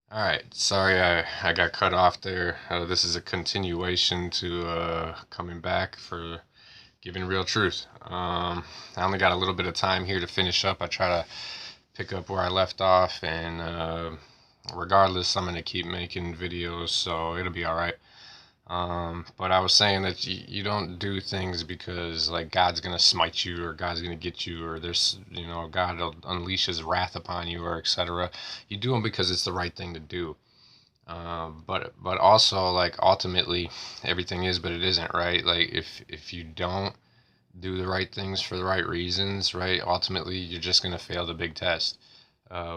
All right, sorry I got cut off there. This is a continuation to coming back for giving real truth. I only got a little bit of time here to finish up. I try to pick up where I left off, and regardless, I'm gonna keep making videos, so it'll be all right. But I was saying that you don't do things because like God's gonna smite you or God's gonna get you or there's God will unleash His wrath upon you or etc. You do them because it's the right thing to do. But also like ultimately everything is, but it isn't, right? Like if you don't do the right things for the right reasons, right? Ultimately, you're just gonna fail the big test,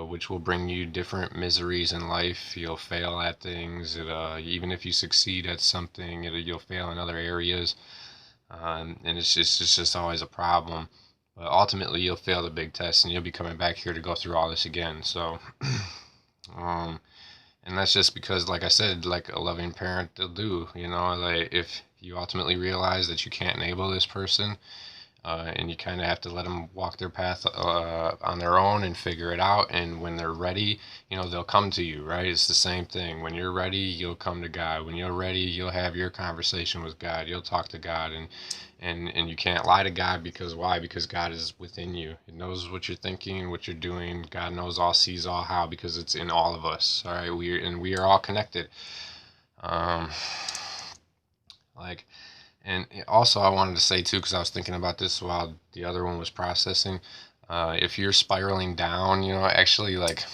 which will bring you different miseries in life. You'll fail at things. Even if you succeed at something, you'll fail in other areas, and it's just always a problem. But ultimately, you'll fail the big test, and you'll be coming back here to go through all this again. So, um, and that's just because, like I said, like a loving parent, they'll do. Like if you ultimately realize that you can't enable this person, and you kind of have to let them walk their path on their own and figure it out. And when they're ready, they'll come to you, right? It's the same thing. When you're ready, you'll come to God. When you're ready, you'll have your conversation with God. You'll talk to God, and you can't lie to God because why? Because God is within you. It knows what you're thinking, what you're doing. God knows all, sees all, how? Because it's in all of us. All right, we are all connected. Um, like and also, I wanted to say too, because I was thinking about this while the other one was processing. If you're spiraling down, actually, like,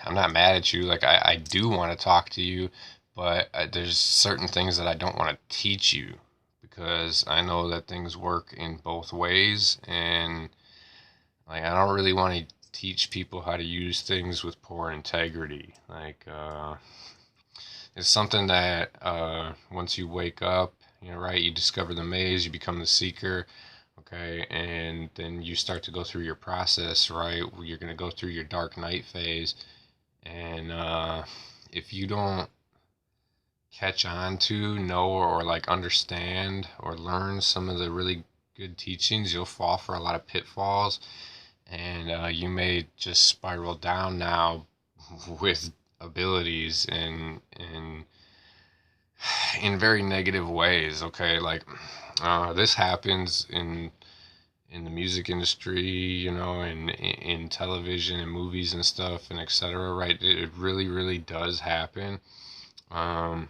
I'm not mad at you. Like, I do want to talk to you, but there's certain things that I don't want to teach you because I know that things work in both ways. And, like, I don't really want to teach people how to use things with poor integrity. Like, it's something that once you wake up, right, you discover the maze, you become the seeker, okay, and then you start to go through your process, right? You're going to go through your dark night phase, and if you don't catch on to, know, or like understand or learn some of the really good teachings, you'll fall for a lot of pitfalls, and you may just spiral down now with abilities and in very negative ways. Okay, like this happens in the music industry, in television and movies and stuff and etc. Right? It really, really does happen. Um,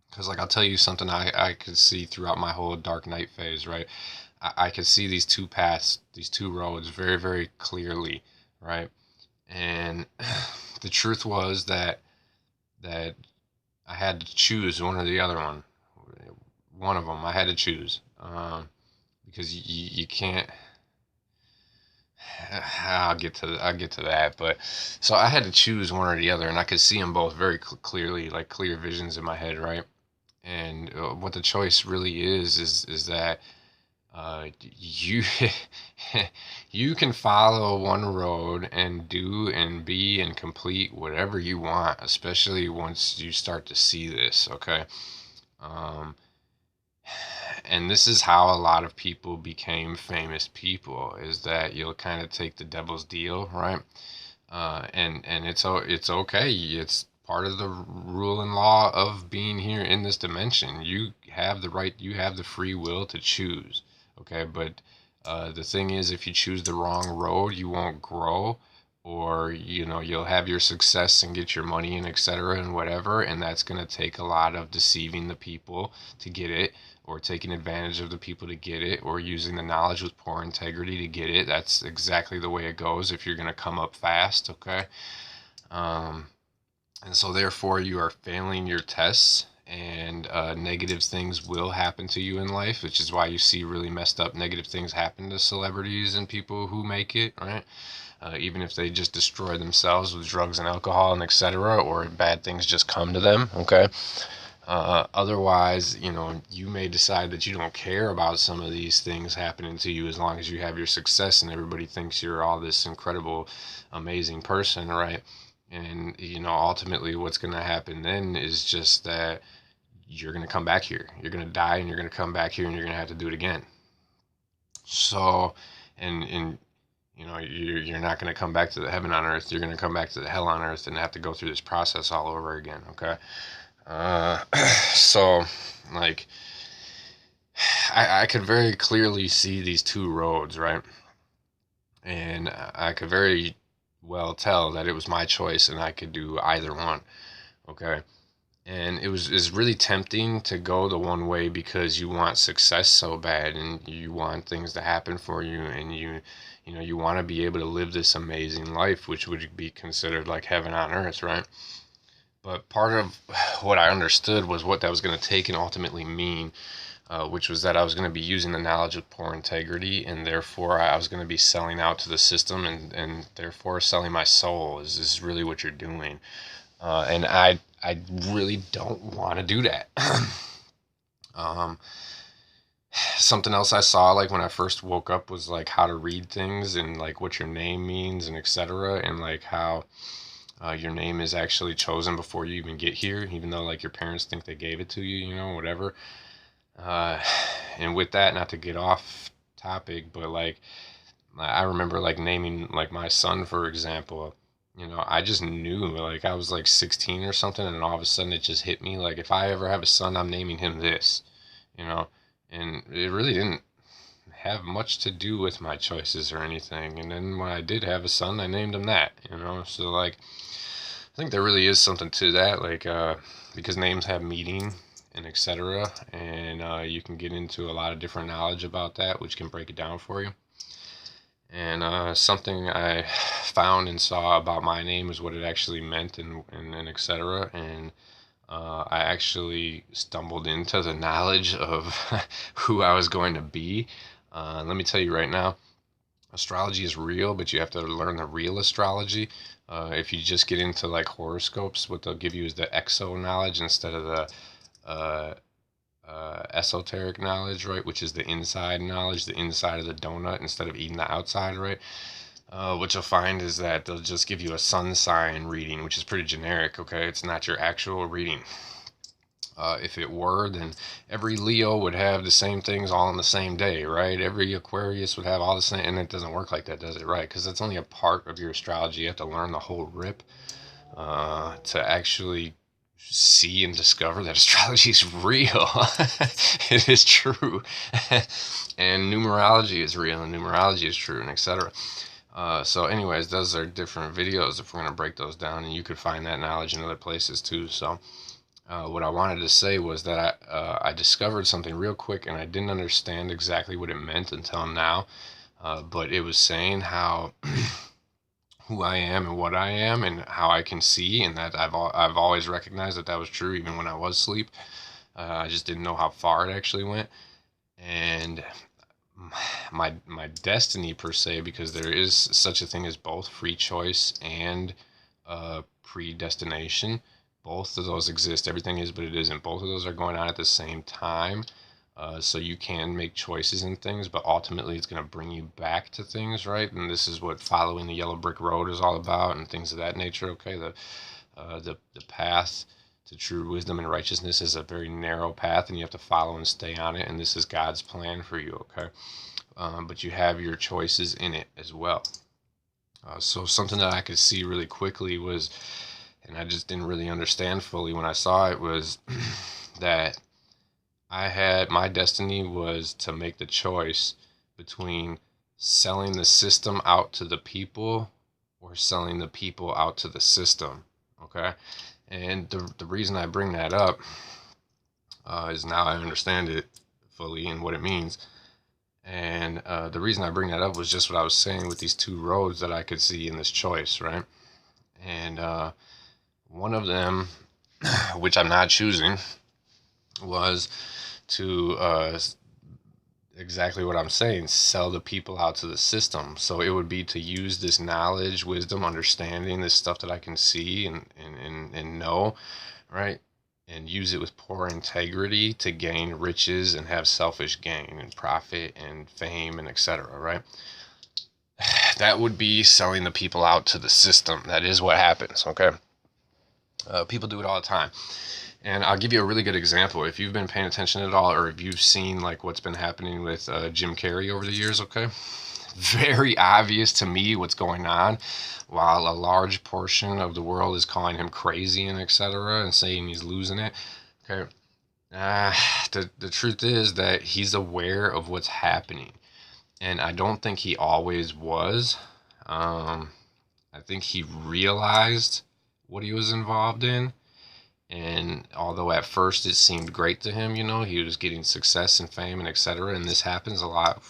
because like I'll tell you something I could see throughout my whole Dark Knight phase. Right? I could see these two paths, these two roads, very, very clearly. Right? And the truth was that I had to choose one or the other one. One of them I had to choose because you can't. I'll get to that, but so I had to choose one or the other, and I could see them both very clearly, like clear visions in my head, right? And what the choice really is that you you can follow one road and do and be and complete whatever you want, especially once you start to see this, okay? Um, and this is how a lot of people became famous people is that you'll kind of take the devil's deal, right? And it's okay. It's part of the rule and law of being here in this dimension. You have the right, you have the free will to choose. Okay, but the thing is, if you choose the wrong road, you won't grow, or you'll have your success and get your money and etc. and whatever, and that's gonna take a lot of deceiving the people to get it, or taking advantage of the people to get it, or using the knowledge with poor integrity to get it. That's exactly the way it goes if you're going to come up fast, okay? Um, and so, therefore, you are failing your tests, and negative things will happen to you in life, which is why you see really messed up negative things happen to celebrities and people who make it, right? Even if they just destroy themselves with drugs and alcohol and etc., or bad things just come to them, okay? Otherwise, you may decide that you don't care about some of these things happening to you as long as you have your success and everybody thinks you're all this incredible, amazing person, right? And, ultimately what's going to happen then is just that you're going to come back here. You're going to die and you're going to come back here and you're going to have to do it again. So, and You know, you're not going to come back to the heaven on earth. You're going to come back to the hell on earth and have to go through this process all over again. Okay. Uh, so, like, I could very clearly see these two roads, right? And I could very well tell that it was my choice and I could do either one. Okay. And it's really tempting to go the one way because you want success so bad and you want things to happen for you, and you know you want to be able to live this amazing life, which would be considered like heaven on earth, right? But part of what I understood was what that was going to take and ultimately mean, which was that I was going to be using the knowledge with poor integrity, and therefore I was going to be selling out to the system, and therefore selling my soul is really what you're doing. And I really don't want to do that. um, Something else I saw like when I first woke up was like how to read things and like what your name means and etc. And like how your name is actually chosen before you even get here, even though like your parents think they gave it to you, you know, whatever. Uh, and with that, not to get off topic, but like I remember like naming like my son, for example. You know, I just knew like I was like 16 or something, and all of a sudden it just hit me like if I ever have a son, I'm naming him this, you know, and it really didn't have much to do with my choices or anything. And then when I did have a son, I named him that, you know. So like I think there really is something to that, like because names have meaning and etc. And you can get into a lot of different knowledge about that, which can break it down for you. And something I found and saw about my name is what it actually meant, and etc. And I actually stumbled into the knowledge of who I was going to be. Let me tell you right now, astrology is real, but you have to learn the real astrology. If you just get into like horoscopes, what they'll give you is the exo knowledge instead of the uh, esoteric knowledge, right? Which is the inside knowledge, the inside of the donut instead of eating the outside, right? What you'll find is that they'll just give you a sun sign reading, which is pretty generic, okay? It's not your actual reading. If it were, then every Leo would have the same things all on the same day, right? Every Aquarius would have all the same, and it doesn't work like that, does it? Right? Because that's only a part of your astrology. You have to learn the whole rip to actually see and discover that astrology is real. It is true. And numerology is real, and numerology is true, and etc. So anyways, those are different videos if we're going to break those down, and you could find that knowledge in other places too. So what I wanted to say was that I discovered something real quick, and I didn't understand exactly what it meant until now. But it was saying how who I am and what I am and how I can see, and that I've always recognized that that was true even when I was asleep. I just didn't know how far it actually went, and my destiny per se, because there is such a thing as both free choice and predestination. Both of those exist. Everything is, but it isn't. Both of those are going on at the same time. So you can make choices in things, but ultimately it's going to bring you back to things, right? And this is what following the yellow brick road is all about, and things of that nature. Okay, the path to true wisdom and righteousness is a very narrow path, and you have to follow and stay on it. And this is God's plan for you. Okay, but you have your choices in it as well. So something that I could see really quickly was, and I just didn't really understand fully when I saw it, was that I had my destiny was to make the choice between selling the system out to the people or selling the people out to the system. Okay, and the reason I bring that up is now I understand it fully and what it means. And the reason I bring that up was just what I was saying with these two roads that I could see in this choice, right? And one of them, which I'm not choosing, was to exactly what I'm saying, sell the people out to the system. So it would be to use this knowledge, wisdom, understanding, this stuff that I can see and know, right? And use it with poor integrity to gain riches and have selfish gain and profit and fame and etc., right? That would be selling the people out to the system. That is what happens, okay? People do it all the time. And I'll give you a really good example. If you've been paying attention at all, or if you've seen like what's been happening with Jim Carrey over the years, okay? very obvious to me what's going on, while a large portion of the world is calling him crazy and etc. and saying he's losing it. Okay. The truth is that he's aware of what's happening, and I don't think he always was. I think he realized what he was involved in, and although at first it seemed great to him, he was getting success and fame and etc. And this happens a lot.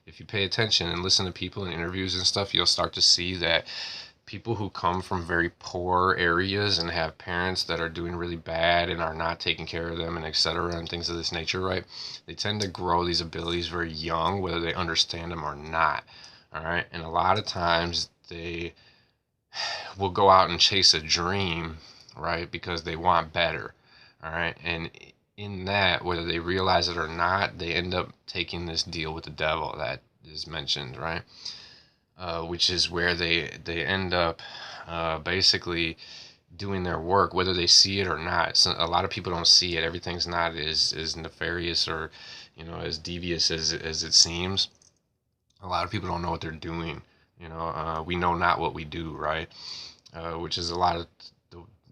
If you pay attention and listen to people in interviews and stuff, you'll start to see that people who come from very poor areas and have parents that are doing really bad and are not taking care of them and etc. and things of this nature, right? They tend to grow these abilities very young, whether they understand them or not. All right. And a lot of times they will go out and chase a dream, right? Because they want better. All right. And in that, whether they realize it or not, they end up taking this deal with the devil that is mentioned, right? Which is where they end up basically doing their work, whether they see it or not. So a lot of people don't see it. Everything's not as nefarious or as devious as it seems. A lot of people don't know what they're doing. We know not what we do, right? Which is a lot of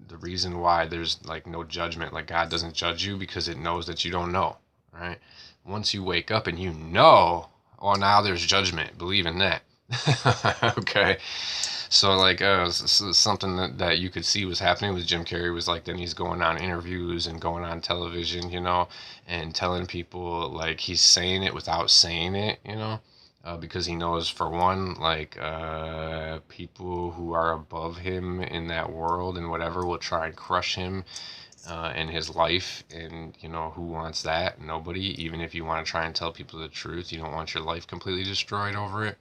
the reason why there's like no judgment. Like God doesn't judge you because it knows that you don't know, right? Once you wake up and well, now there's judgment. Believe in that. Okay. So like something that you could see was happening with Jim Carrey was like then he's going on interviews and going on television, and telling people like he's saying it without saying it, because he knows for one, like people who are above him in that world and whatever will try and crush him in his life, and who wants that? Nobody. Even if you want to try and tell people the truth, you don't want your life completely destroyed over it,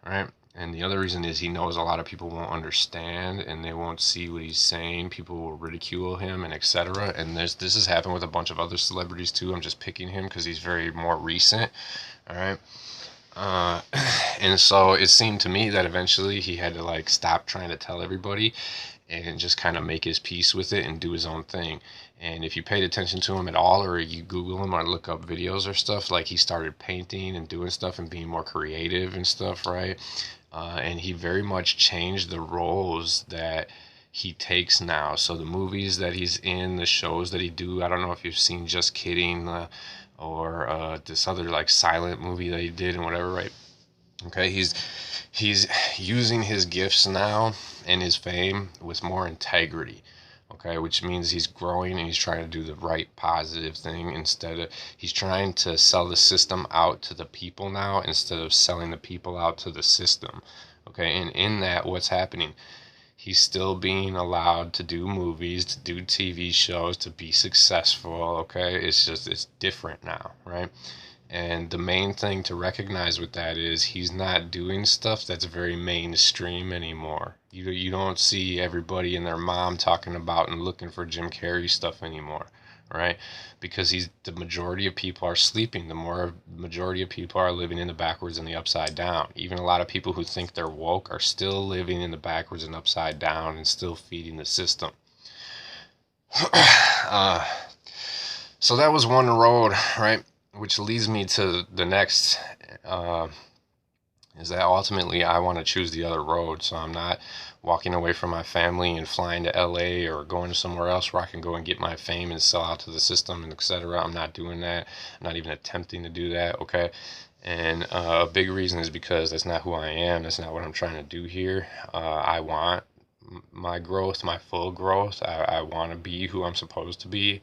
right? And the other reason is he knows a lot of people won't understand and they won't see what he's saying. People will ridicule him and etc. And this has happened with a bunch of other celebrities too. I'm just picking him because he's very more recent, all right? And so it seemed to me that eventually he had to like stop trying to tell everybody and just kind of make his peace with it and do his own thing. And if you paid attention to him at all, or you Google him or look up videos or stuff, like he started painting and doing stuff and being more creative and stuff, right? And he very much changed the roles that he takes now. So the movies that he's in, the shows that he do, I don't know if you've seen Just Kidding, or this other like silent movie that he did and whatever, right? Okay, he's using his gifts now and his fame with more integrity. Okay, which means he's growing and he's trying to do the right positive thing instead of he's trying to sell the system out to the people now instead of selling the people out to the system. Okay, and in that, what's happening? He's still being allowed to do movies, to do TV shows, to be successful, okay? It's different now, right? And the main thing to recognize with that is he's not doing stuff that's very mainstream anymore. You don't see everybody and their mom talking about and looking for Jim Carrey stuff anymore, right? Because the majority of people are sleeping. The majority of people are living in the backwards and the upside down. Even a lot of people who think they're woke are still living in the backwards and upside down and still feeding the system. So that was one road, right? Which leads me to the next, is that ultimately I want to choose the other road. So I'm not walking away from my family and flying to LA or going to somewhere else where I can go and get my fame and sell out to the system and etc. I'm not doing that. I'm not even attempting to do that, okay? And a big reason is because that's not who I am. That's not what I'm trying to do here. I want my growth, my full growth. I want to be who I'm supposed to be.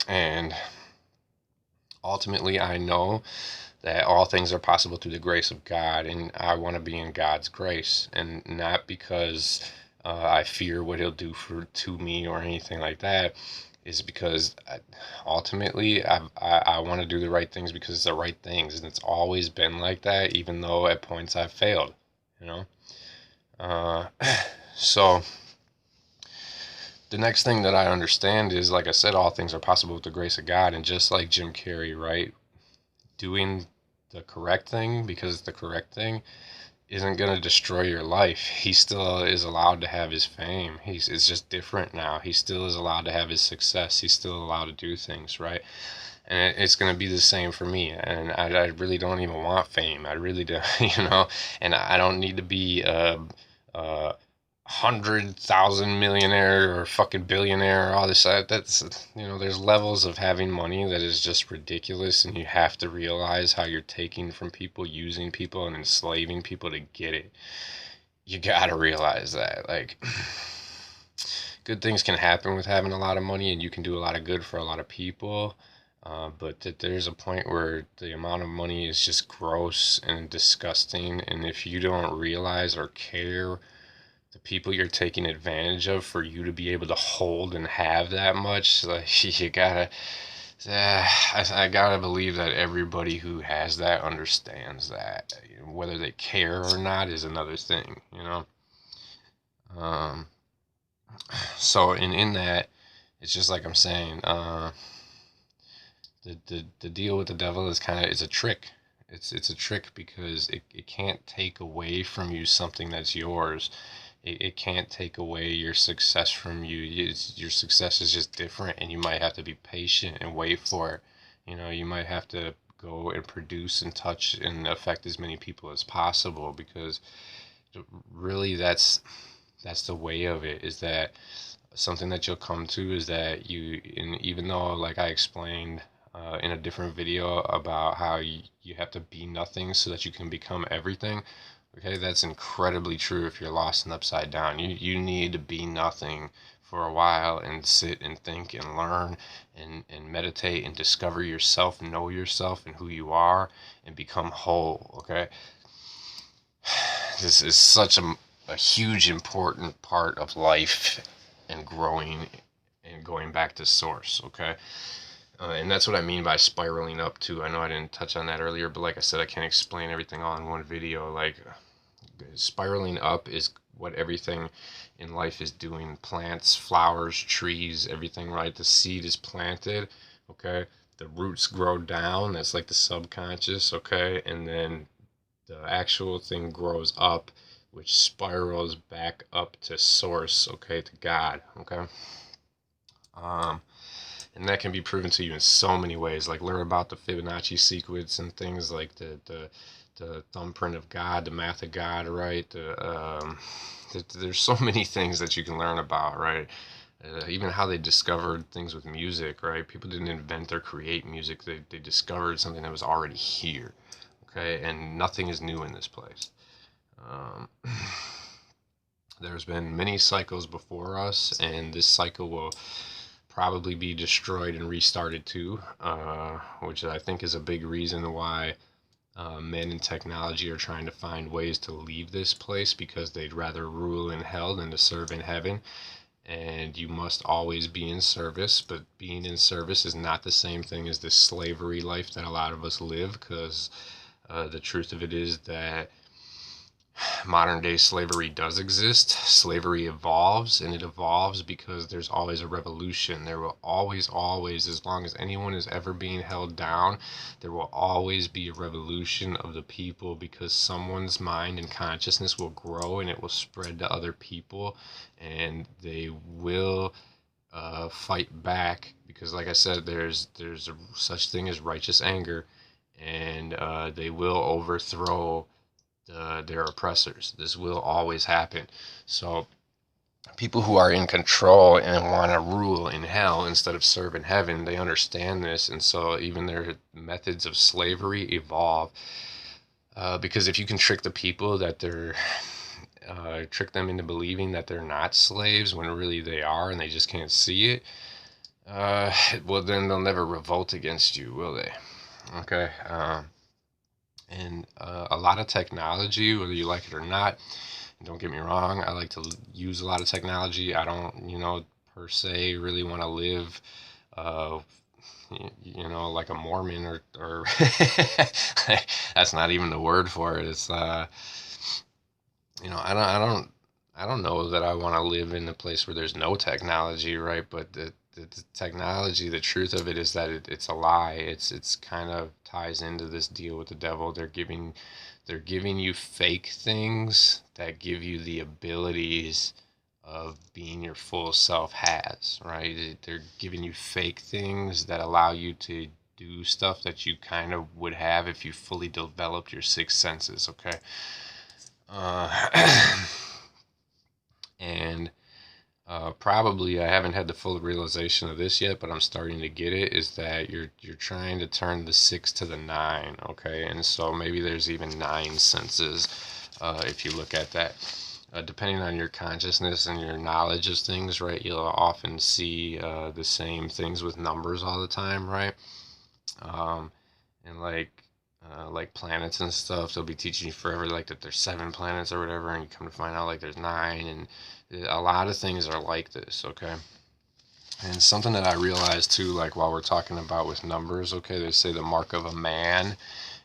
And ultimately, I know that all things are possible through the grace of God, and I want to be in God's grace, and not because I fear what He'll do to me or anything like that. Is because ultimately I want to do the right things because it's the right things, and it's always been like that, even though at points I've failed, So the next thing that I understand is, like I said, all things are possible with the grace of God. And just like Jim Carrey, right? Doing the correct thing because it's the correct thing isn't going to destroy your life. He still is allowed to have his fame. It's just different now. He still is allowed to have his success. He's still allowed to do things, right? And it's going to be the same for me. And I really don't even want fame. I really do, and I don't need to be a 100,000 millionaire or fucking billionaire or all this. That's, there's levels of having money that is just ridiculous. And you have to realize how you're taking from people, using people, and enslaving people to get it. You gotta realize that. Like, good things can happen with having a lot of money, and you can do a lot of good for a lot of people. But there's a point where the amount of money is just gross and disgusting, and if you don't realize or care the people you're taking advantage of for you to be able to hold and have that much, like you gotta, I gotta believe that everybody who has that understands that. Whether they care or not is another thing. Um, so in that, it's just like I'm saying. The deal with the devil is it's a trick. It's a trick because it can't take away from you something that's yours. It can't take away your success from you. Your success is just different, and you might have to be patient and wait for it. You might have to go and produce and touch and affect as many people as possible, because really that's the way of it. Is that something that you'll come to, is that even though, like I explained in a different video about how you have to be nothing so that you can become everything. Okay, that's incredibly true. If you're lost and upside down, you need to be nothing for a while and sit and think and learn and meditate and discover yourself, know yourself and who you are, and become whole. Okay, this is such a huge important part of life and growing and going back to source. Okay. And that's what I mean by spiraling up too. I know I didn't touch on that earlier, but like I said, I can't explain everything all in one video. Like, spiraling up is what everything in life is doing. Plants, flowers, trees, everything, right? The seed is planted, okay? The roots grow down, that's like the subconscious, okay? And then the actual thing grows up, which spirals back up to source, okay? To God, okay? And that can be proven to you in so many ways. Like, learn about the Fibonacci sequence and things like the thumbprint of God, the math of God, right? There's so many things that you can learn about, right? Even how they discovered things with music, right? People didn't invent or create music. They discovered something that was already here, okay? And nothing is new in this place. Um, there's been many cycles before us, and this cycle will probably be destroyed and restarted too, which I think is a big reason why men and technology are trying to find ways to leave this place, because they'd rather rule in hell than to serve in heaven. And you must always be in service, but being in service is not the same thing as this slavery life that a lot of us live, because the truth of it is that modern day slavery does exist. Slavery evolves, and it evolves because there's always a revolution. There will always, as long as anyone is ever being held down, there will always be a revolution of the people, because someone's mind and consciousness will grow and it will spread to other people, and they will fight back, because like I said, there's a such thing as righteous anger, and they will overthrow their oppressors. This will always happen. So people who are in control and want to rule in hell instead of serve in heaven, they understand this, and so even their methods of slavery evolve. Because if you can trick the people that trick them into believing that they're not slaves when really they are, and they just can't see it, well, then they'll never revolt against you, will they? Okay. And a lot of technology, whether you like it or not, don't get me wrong, I like to use a lot of technology. I don't, per se, really want to live, like a Mormon or that's not even the word for it. It's, I don't know that I want to live in a place where there's no technology, right? But the technology, the truth of it is that it's a lie. It's kind of ties into this deal with the devil. They're giving you fake things that give you the abilities of being your full self has, right? They're giving you fake things that allow you to do stuff that you kind of would have if you fully developed your six senses, okay? And probably I haven't had the full realization of this yet, but I'm starting to get it, is that you're trying to turn the 6 to the 9, okay? And so maybe there's even 9 senses if you look at that. Depending on your consciousness and your knowledge of things, right, you'll often see the same things with numbers all the time, right? And like planets and stuff, they'll be teaching you forever like that there's 7 planets or whatever, and you come to find out like there's 9, and a lot of things are like this, okay? And something that I realized too, like while we're talking about with numbers, okay, they say the mark of a man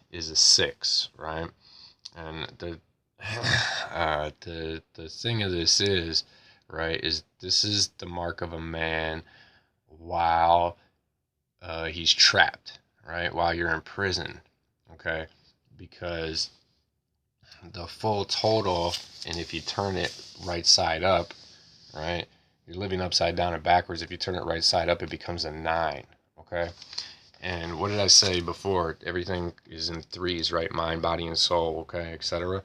is a 6, right? And the thing of this is, right, is this is the mark of a man while he's trapped, right, while you're in prison, okay? Because the full total, and if you turn it right side up, right, you're living upside down and backwards. If you turn it right side up, it becomes a 9, okay? And what did I say before? Everything is in threes, right? Mind, body, and soul, okay, etc.,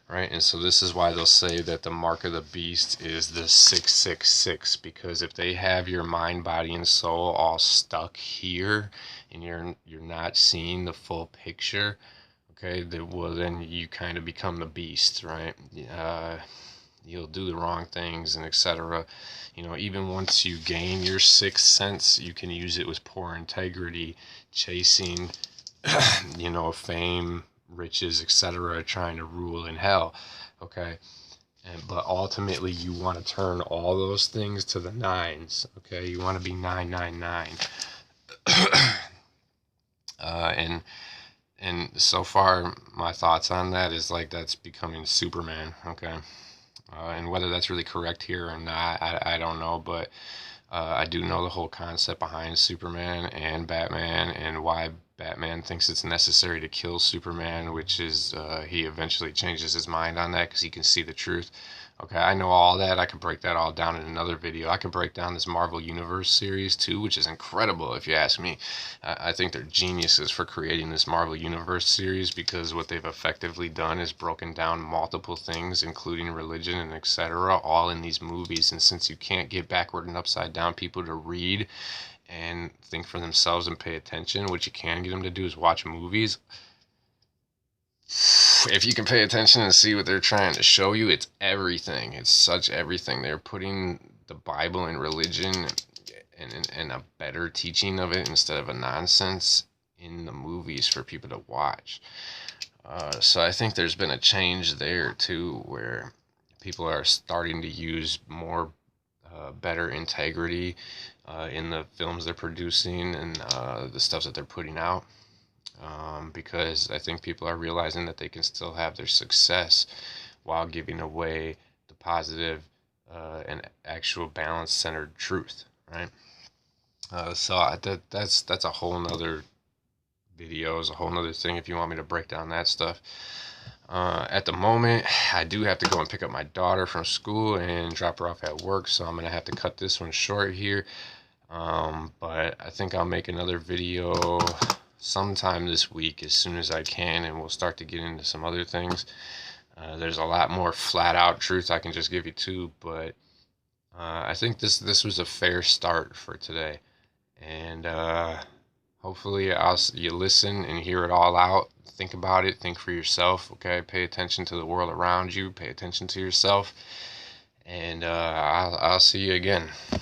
right? And so this is why they'll say that the mark of the beast is the 666, because if they have your mind, body, and soul all stuck here, and you're not seeing the full picture, okay, then you kind of become the beast, right? You'll do the wrong things, and etc. Even once you gain your sixth sense, you can use it with poor integrity, chasing fame, riches, etc., trying to rule in hell, okay? But ultimately you want to turn all those things to the 9s, okay? You want to be 999. And so far my thoughts on that is like that's becoming Superman, okay? And whether that's really correct here or not, I don't know, but I do know the whole concept behind Superman and Batman, and why Batman thinks it's necessary to kill Superman, which is he eventually changes his mind on that because he can see the truth. Okay, I know all that. I can break that all down in another video. I can break down this Marvel Universe series too, which is incredible if you ask me. I think they're geniuses for creating this Marvel Universe series, because what they've effectively done is broken down multiple things, including religion and etc., all in these movies. And since you can't get backward and upside down people to read and think for themselves and pay attention, what you can get them to do is watch movies. If you can pay attention and see what they're trying to show you, it's everything. It's such everything. They're putting the Bible and religion and a better teaching of it instead of a nonsense in the movies for people to watch. So I think there's been a change there too, where people are starting to use more better integrity in the films they're producing and the stuff that they're putting out. Because I think people are realizing that they can still have their success while giving away the positive and actual balance-centered truth, right? So that's a whole nother video, is a whole nother thing if you want me to break down that stuff. At the moment, I do have to go and pick up my daughter from school and drop her off at work, so I'm going to have to cut this one short here. But I think I'll make another video sometime this week as soon as I can, and we'll start to get into some other things. There's a lot more flat out truth I can just give you too, but I think this was a fair start for today, and hopefully you listen and hear it all out. Think about it, think for yourself, okay? Pay attention to the world around you, pay attention to yourself, and I'll see you again.